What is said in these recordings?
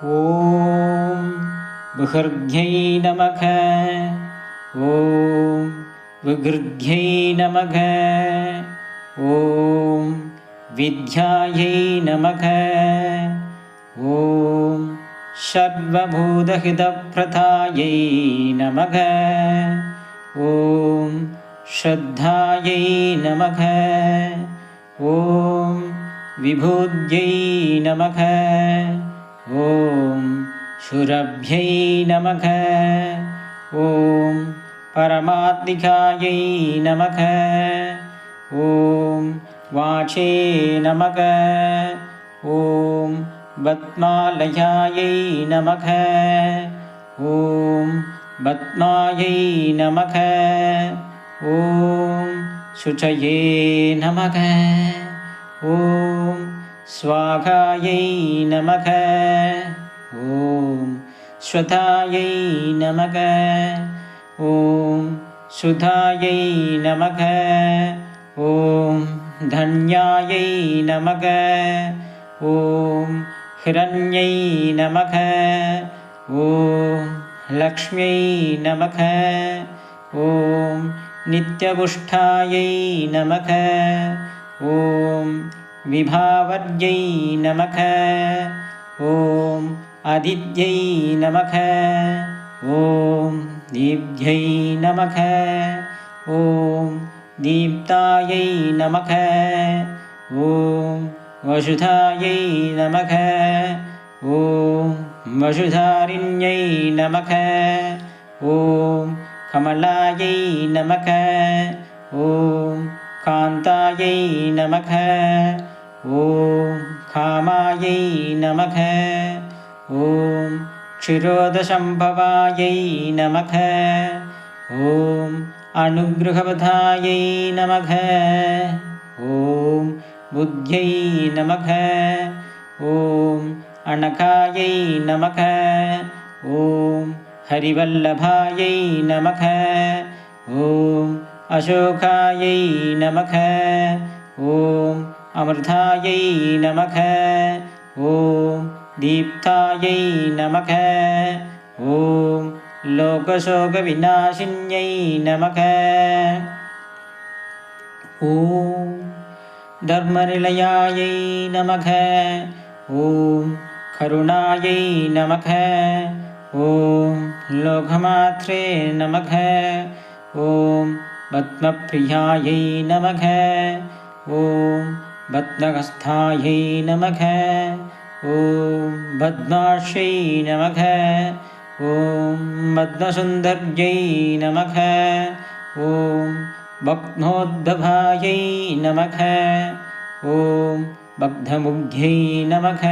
ॐ विहृद्यै नमः। ॐ विगृध्यै नमः। ॐ विद्यायै नमः। ॐ सर्वभूतहितप्रदायै नमः। ॐ श्रद्धायै नमः। ॐ विभूत्यै नमः। ॐ सुरभ्यै नमः। ॐ परमात्मिकायै नमः। ॐ वाचे नमः। ॐ पद्मालयायै नमः। ॐ पद्मायै नमः। ॐ शुचये नमः। ॐ स्वाहायै नमः। ॐ स्वधायै नमः। ॐ सुधायै नमः। ॐ धन्यायै नमः। ॐ हिरण्यै नमः। ॐ लक्ष्म्यै नमः। ॐ नित्यपुष्टायै नमः। ॐ विभावर्यै नमः। ॐ आदित्यै नमः। ॐ दीप्त्यै नमः। ॐ दीप्तायै नमः। ॐ वसुधायै नमः। ॐ वसुधारिण्यै नमः। ॐ कमलायै नमः। ॐ कान्तायै नमः। ॐ कामायै नमः। ॐ क्षीरोदसम्भवायै नमः। ॐ अनुग्रहवधायै नमः। ॐ बुद्ध्यै नमः। ॐ अनघायै नमः। ॐ हरिवल्लभायै नमः। ॐ अशोकायै नमः। ॐ अमृतायै नमः। ॐ दीप्तायै नमः। ॐ लोकशोकविनाशिन्यै नमः। ॐ धर्मनिलयायै नमः। ॐ करुणायै नमः। ॐ लोकमात्रे नमः। ॐ पद्मप्रियायै नमः। ॐ पद्महस्तायै नमः। ॐ पद्माक्ष्यै नमः। ॐ पद्मसुन्दर्यै नमः। ॐ भग्नोद्भवायै नमः। ॐ बद्धमुग्ध्यै नमः।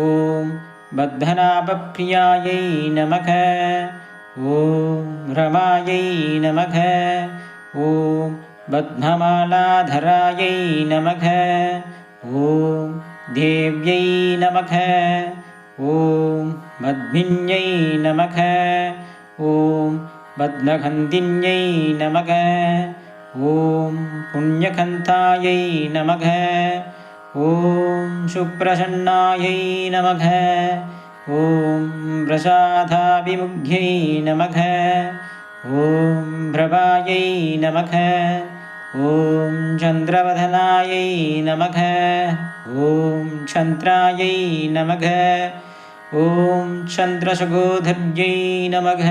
ॐ बद्धनाभप्रियायै नमः। ॐ रमायै नमः। ॐ बद्धमालाधरायै नमः। ॐ देव्यै नमः। ॐ पद्मिन्यै नमः। ॐ पद्मगन्धिन्यै नमः। ॐ पुण्यकन्तायै नमः। ॐ सुप्रसन्नायै नमः। ॐ प्रसादाभिमुख्यै नमः। ॐ प्रभायै नमः। ॐ चन्द्रवदनायै नमः। ॐ चन्द्रायै नमः। ॐ चन्द्रसहोदर्यै नमः।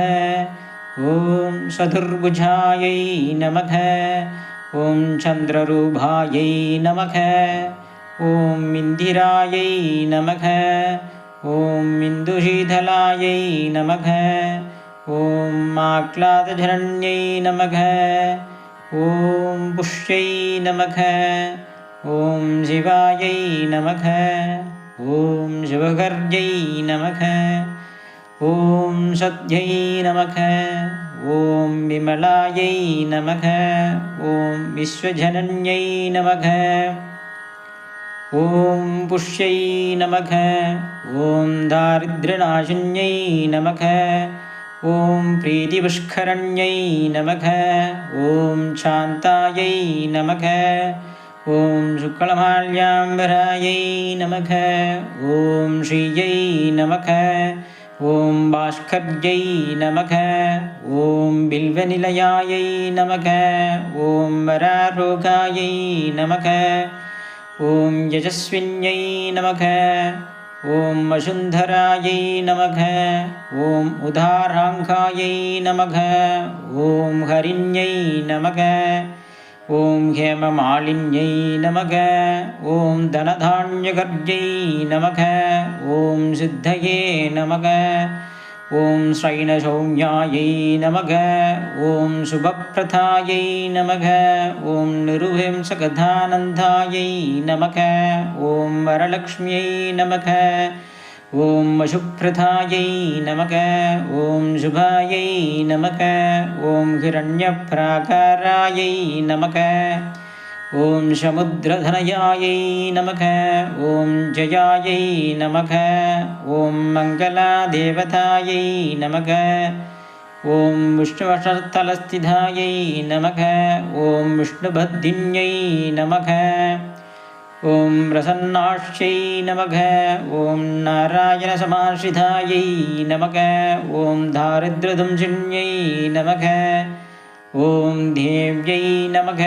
ॐ चतुर्भुजायै नमः। ॐ चन्द्ररूपायै नमः। ॐ इन्दिरायै नमः। ॐ इन्दुशीतलायै नमः। ॐ आह्लादशरण्यै नमः। ॐ पुष्यै नमः। ॐ शिवायै नमः। ॐ शिवगर्यै नमः। ॐ सत्यै नमः। ॐ विमलायै नमः। ॐ विश्वजनन्यै नमः। ॐ पुष्यै नमः। ॐ दारिद्र्यनाशिन्यै नमः। ॐ प्रीतिपुष्करण्यै नमः। ॐ शान्तायै नमः। ॐ शुक्लमाल्याम्बरायै नमः। ॐ श्रियै नमः। ॐ भास्कर्यै नमः। ॐ बिल्वनिलयायै नमः। ॐ वरारोगायै नमः। ॐ यशस्विन्यै नमः। ॐ वसुन्धरायै नमः। ॐ उदाराङ्कायै नमः। ॐ हरिण्यै नमः। ॐ हेममालिन्यै नमः। ॐ धनधान्यगर्यै नमः। ॐ सिद्धये नमः। ॐ श्रैणसौम्यायै नमः। ॐ शुभप्रथायै नमः। ॐ निरुहिंसकथानन्दायै नमः। ॐ वरलक्ष्म्यै नमः। ॐ वशुप्रथायै नमः। ॐ शुभायै नमः। ॐ हिरण्यप्राकारायै नमः। ॐ समुद्रधनयायै नमः। ॐ जयायै नमः। ॐ मङ्गलादेवतायै नमः। ॐ विष्णुवक्षस्थलस्थितायै नमः। ॐ विष्णुभद्दिन्यै नमः। ॐ प्रसन्नाक्ष्यै नमः। ॐ नारायणसमाश्रितायै नमः। ॐ दारिद्र्यदंशिन्यै नमः। ॐ देव्यै नमः।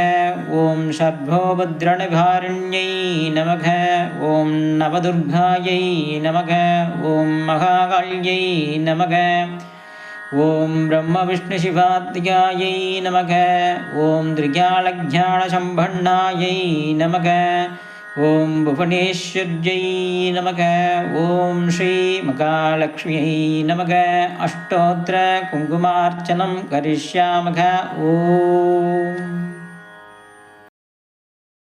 ॐ सर्वोपद्रवनिवारिण्यै नमः। ॐ नवदुर्गायै नमः। ॐ महाकाल्यै नमः। ॐ ब्रह्मविष्णुशिवात्मिकायै नमः। ॐ त्रिज्ञानज्ञानसम्पन्नायै नमः। ॐ भुवनेश्वर्यै नमः। ॐ श्रीमहालक्ष्म्यै नमः। अष्टोत्तरकुङ्कुमार्चनं करिष्यामः। ॐ